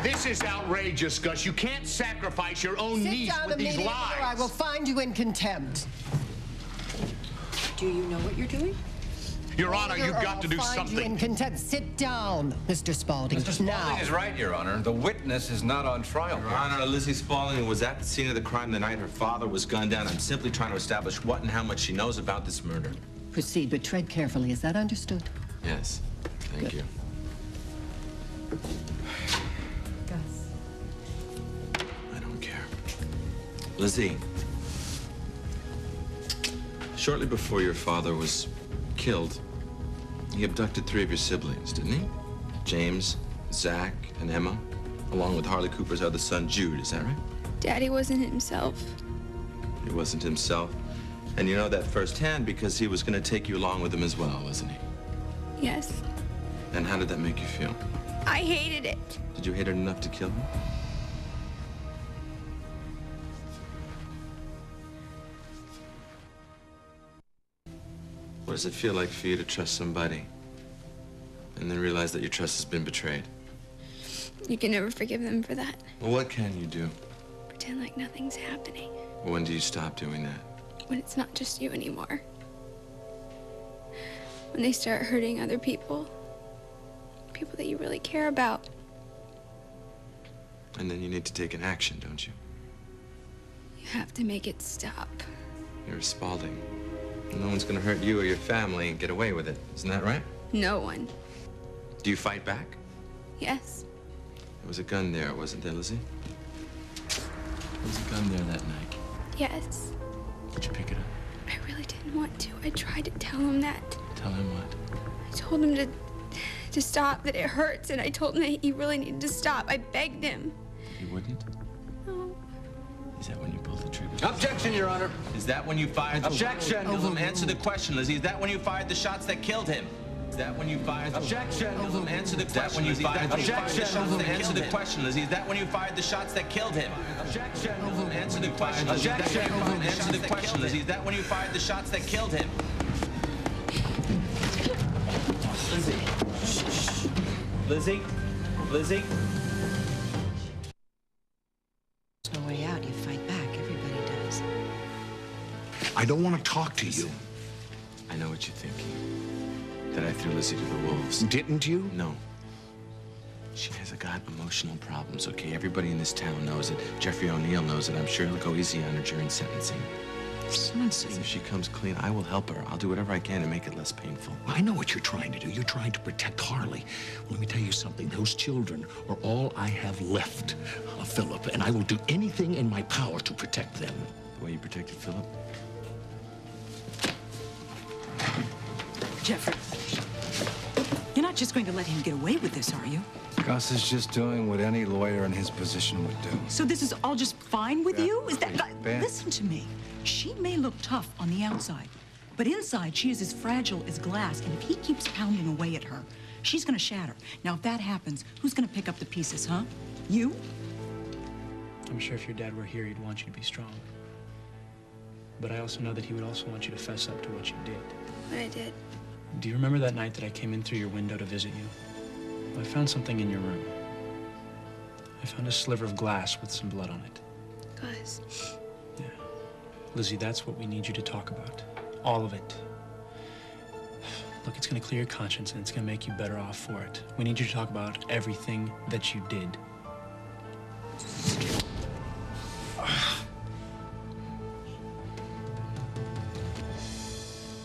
This is outrageous, Gus. You can't sacrifice your own niece with these lies. Or I will find you in contempt. Do you know what you're doing? Your Honor, you've got to do something. You in contempt. Sit down, Mr. Spaulding. Mr. Spaulding is right, Your Honor. The witness is not on trial. Your Honor, Lizzie Spaulding was at the scene of the crime the night her father was gunned down. I'm simply trying to establish what and how much she knows about this murder. Proceed, but tread carefully. Is that understood? Yes. Thank you. Gus. I don't care. Lizzie, shortly before your father was killed, he abducted 3 of your siblings, didn't he? James, Zach, and Emma, along with Harley Cooper's other son, Jude. Is that right? Daddy wasn't himself. He wasn't himself. And you know that firsthand because he was going to take you along with him as well, wasn't he? Yes. And how did that make you feel? I hated it. Did you hate it enough to kill him? What does it feel like for you to trust somebody and then realize that your trust has been betrayed? You can never forgive them for that. Well, what can you do? Pretend like nothing's happening. When do you stop doing that? When it's not just you anymore. When they start hurting other people. People that you really care about. And then you need to take an action, don't you? You have to make it stop. You're a Spaulding. No one's gonna hurt you or your family and get away with it. Isn't that right? No one. Do you fight back? Yes. There was a gun there, wasn't there, Lizzie? There was a gun there that night. Yes. Did you pick it up? I really didn't want to. I tried to tell him that. Tell him what? I told him to stop, that it hurts, and I told him that he really needed to stop. I begged him. He wouldn't? No. Is that when you pulled the trigger? Objection, Your Honor. Is that when you fired the... Objection. Answer the question, Lizzie. Is that when you fired the shots that killed him? Is that when you fired the... Objection. Answer the question, Lizzie. Answer the question, Lizzie. Is that when you fired the shots that killed him? Objection. Answer the question, Lizzie. Answer the question, Lizzie. Is that when you fired the shots that killed him? Lizzie. Shh. Lizzie. Lizzie. There's no way out. You fight back. Everybody does. I don't want to talk to you. I know what you're thinking. That I threw Lizzie to the wolves. Didn't you? No. She has got emotional problems, okay? Everybody in this town knows it. Jeffrey O'Neill knows it. I'm sure he'll go easy on her during sentencing. Sentencing? If she comes clean, I will help her. I'll do whatever I can to make it less painful. I know what you're trying to do. You're trying to protect Harley. Well, let me tell you something. Those children are all I have left of Philip, and I will do anything in my power to protect them. The way you protected Philip? Jeffrey, you're not just going to let him get away with this, are you? Gus is just doing what any lawyer in his position would do. So this is all just fine with Beth, you? Is that... Beth. Listen to me. She may look tough on the outside, but inside she is as fragile as glass, and if he keeps pounding away at her, she's gonna shatter. Now, if that happens, who's gonna pick up the pieces, huh? You? I'm sure if your dad were here, he'd want you to be strong. But I also know that he would also want you to fess up to what you did. What I did. Do you remember that night that I came in through your window to visit you? I found something in your room. I found a sliver of glass with some blood on it. Gus. Yeah. Lizzie, that's what we need you to talk about. All of it. Look, it's gonna clear your conscience and it's gonna make you better off for it. We need you to talk about everything that you did.